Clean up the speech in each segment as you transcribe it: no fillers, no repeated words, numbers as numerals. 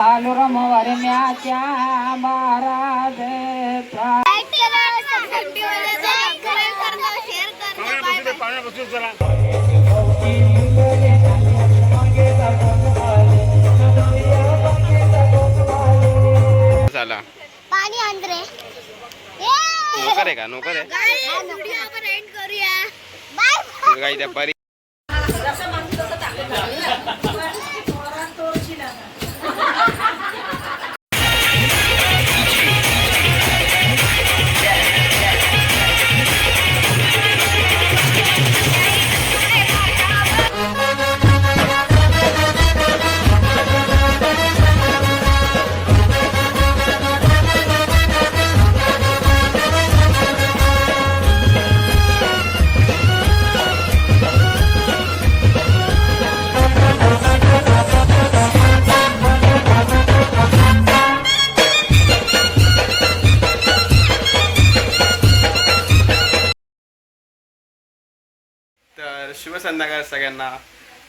वरम्याच्या महाराज झाला पाणी अंदरे नोकर आहे का नोकर आहे काय त्या परी तर शुभ संध्याकाळ सगळ्यांना.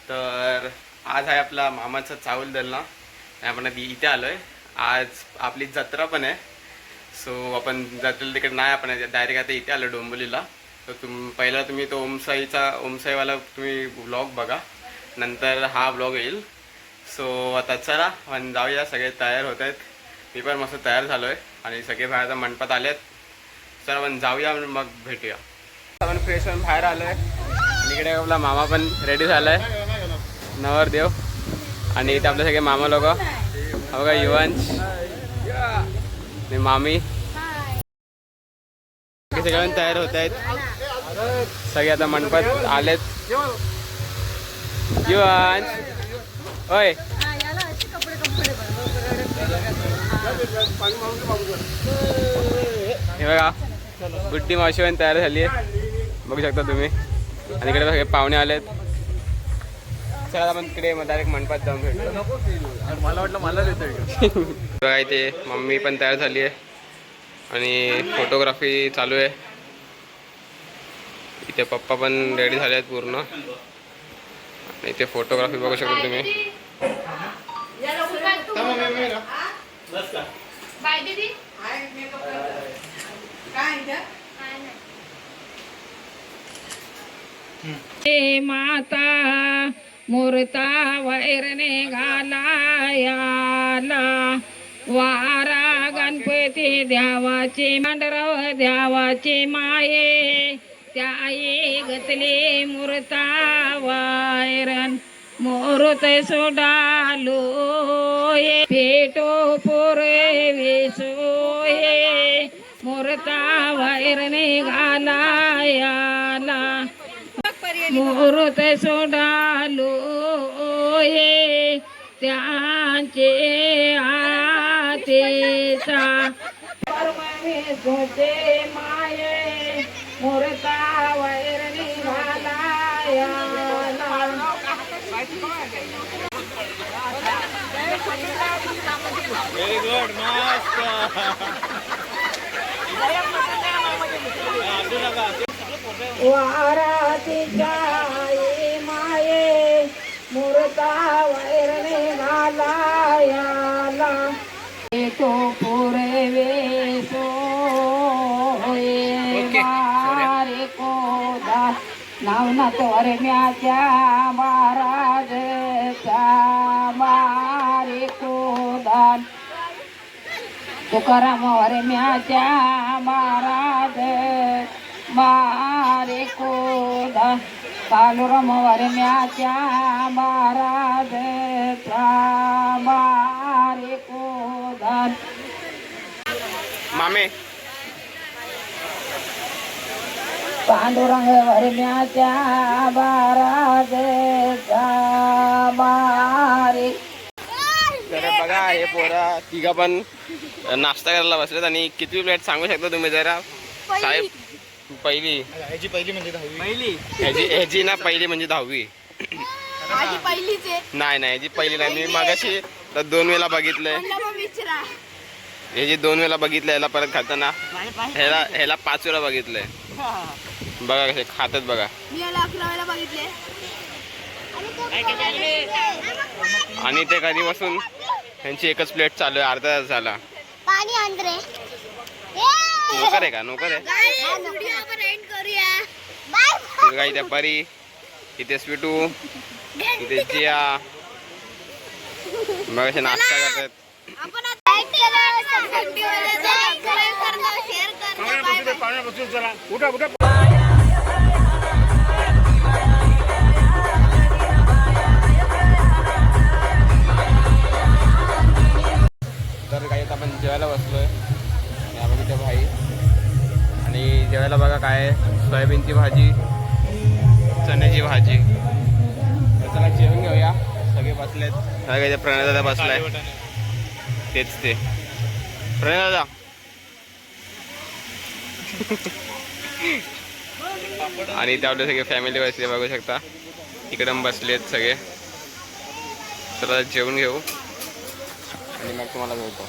तर आज आहे आपला मामाचा चावल दल ना, आपण इथे आलोय. आज आपली जत्रा पण आहे. सो आपण जत्रेला तिकडे नाही, आपण डायरेक्ट आता इथे आलो डोंबिवलीला. तर पहिला तुम्ही तो ओमसाईवाला तुम्ही ब्लॉग बघा, नंतर हा ब्लॉग येईल. सो आता चला आपण जाऊया. सगळे तयार होत आहेत, मी पण मस्त तयार झालो आहे आणि सगळे बाहेरच्या मंडपात आले आहेत. चला आपण जाऊया, मग भेटूया. आपण फ्रेश होऊन बाहेर आलो आहे. इकडे आपला मामा पण रेडी झालाय, नवरदेव. आणि इथे आपले सगळे मामा लोक बघा, युवांश आणि मामी सगळे तयार होत आहेत. सगळे आता मंडपात आलेत. युवांश होय, हे बघा गुड्डी मावशी पण तयार झाली आहे, बघू शकता तुम्ही. आणि इकडे सगळे पाहुणे आलेत. चला आपण तिकडे डायरेक्ट मंडपात जाऊन भेटतो. मला वाटलं मला बघा इथे मम्मी पण तयार झाली आहे आणि फोटोग्राफी चालू आहे. इथे पप्पा पण रेडी झाले आहेत पूर्ण. आणि इथे फोटोग्राफी बघू शकता तुम्ही. माता मूर्ता वैरने घालायाला वारा गणपती द्यावाचे मांडरव द्यावाचे माये त्याई गतले मूर्ता वैरण मोरत सोडालो पेटो पोरे वेसोये मूर्ता वैरने घालायाला मुहूर्त सोडालो ये त्यांचे आतेचा सोचे माये मुहूर्ता वैरणी घालाया. व्हेरी गुड, मस्त. वारातीच्या माये मूर्ता वैरणे घालायाला तो पुरे वेसो वारे कोदा नावनाथ वरम्याच्या महाराजचा मारे कोदान तुकाराम वरम्याच्या महाराज मारे कोदा कालुराम वरम्याच्या महाराज मारे कोदा. मामे पांडुरंग वरम्याच्या महाराज मारे. तर बघा हे पोरा तिघा पण नाश्ता करायला बसलेत. आणि किती प्लेट सांगू शकता तुम्ही जरा साहेब? पहिली ह्याची पहिली म्हणजे 10वी. ह्याची ना पहिली म्हणजे 10वी. नाही नाही ह्याची पहिली नाही. मी मागाशी 2 वेळा बघितलंय, ह्याची 2 वेळा बघितलंय. ह्याला परत खाताना ह्याला 5 वेळा बघितलंय. बघा कसे खातात बघा. आणि ते कधीपासून यांची एकच प्लेट चालू आहे, अर्धा तास झाला. पाणी आंध्रे नोकर आहे का? नोकर आहे. बघा इथे परी, इथे स्वीटू, इथे जिया. मग असे नाश्ता करतात. तर काही आता आपण जेवायला बसलोय. यामध्ये इथे भाई आणि जेवायला बघा काय आहे, सोयाबीनची भाजी, चण्याची भाजी. तर चला जेवून घेऊया. सगळे बसलेत. काय प्रणय दादा बसलाय, तेच ते प्रणय दादा. आणि इथे आपले सगळे फॅमिली बसले बघू शकता. इकडे बसलेत सगळे. तर आता जेवून घेऊ आणि मग तुम्हाला भेटतो.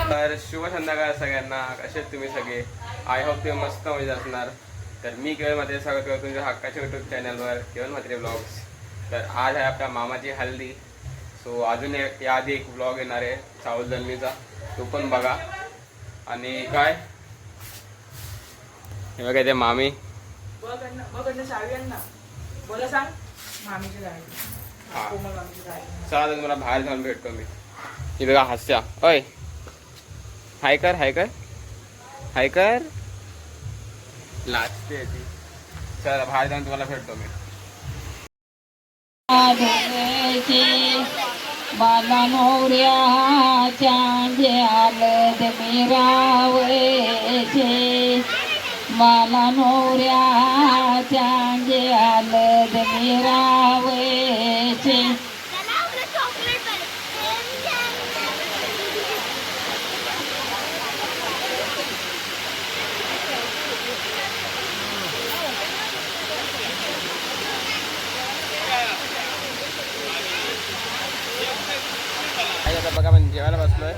तर शुभ संध्याकाळ सगळ्यांना. कसे आहेत तुम्ही सगळे? आय होप तुम्ही मस्त मजेत असणार. तर मी केवळ म्हात्रे स्वागत करतो तुमच्या हक्काच्या यूट्यूब चॅनलवर केवळ म्हात्रे ब्लॉग्स. तर आज आहे आपल्या मामाची हल्दी. सो अजून याआधी एक ब्लॉग येणार आहे चावल दलमीचा, तो पण बघा. आणि काय हे बघा ते मामी हा चला तर मला बाहेर जाऊन भेटतो मी. ही बघा हास्या. अय हाय कर हाय कर हाय कर लाजते ती. चला बाहेर जाऊन तुम्हाला भेटतो मी. मला नवऱ्याच्या आलद मिरावचे, मला नवऱ्याच्या आलद मिरावचे. आता बघा आपण जेवायला बसलोय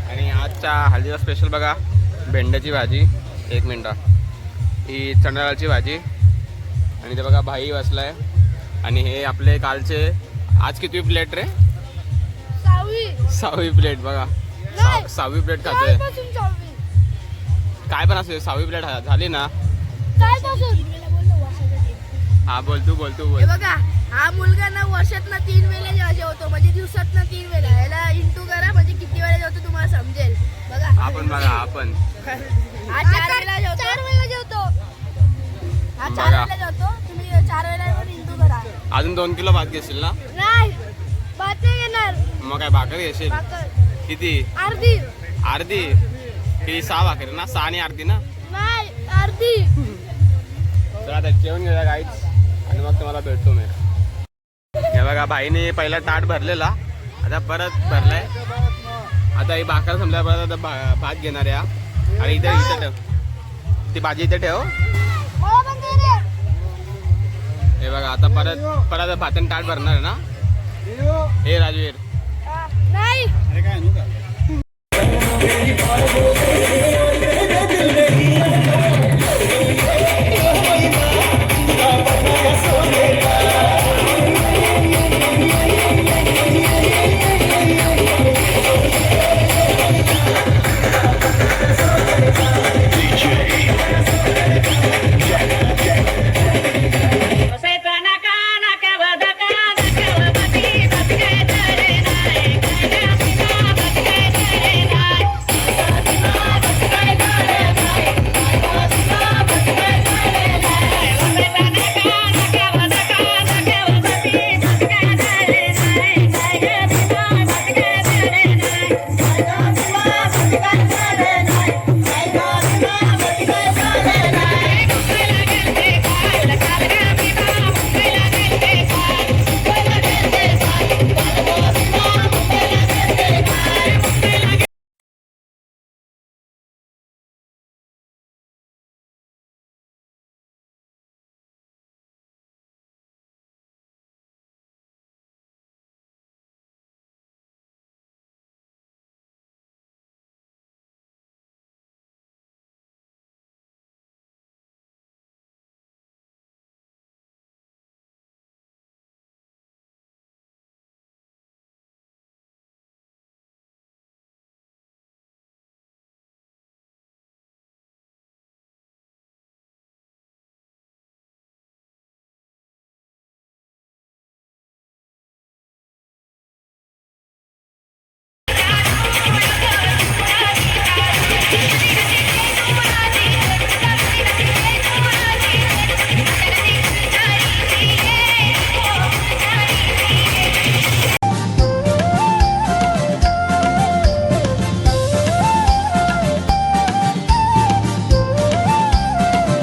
आणि आजच्या हल्दीचा स्पेशल बघा भेंड्याची भाजी. एक मिनटं. ही चणाडाळची भाजी आणि ते बघा भाई बसलाय. आणि हे आपले कालचे आज किती प्लेट रे? 6वी प्लेट बघा. 6वी प्लेट खातोय. काय पण असू 6वी प्लेट झाली ना. हा बोल तू बघा हा मुलगा ना वर्षात ना 3 वेळा जेवतो, म्हणजे दिवसात ना 3 वेळा. याला इंटू करा म्हणजे किती वेळा जेवतो तुम्हाला समजेल. बघा आपण बघा आपण हा 4 वेळा जेवतो. हा 4 वेळा जेवतो. तुम्ही 4 वेळा पण इंटू करा. अजून 2 किलो भात घेशील ना? नाही भात नाही घेणार. मग काय भाकर घेशील? किती? अर्धी. अर्धी किती? 6 भाकरी ना? 6 आणि अर्धी ना? नाही अर्धी. चला आता जेवण घेऊया गाईच आणि मग तुम्हाला भेटतो मी. हे बघा भाईने पहिला ताट भरलेला, आता परत भरलाय. आता ही भाकर संपल्या परत आता भात घेणार या. आणि इथे ठेव ती भाजी, इथे ठेव. हे बघा आता परत भाताने ताट भरणार आहे ना. हे राजवीर नाही काय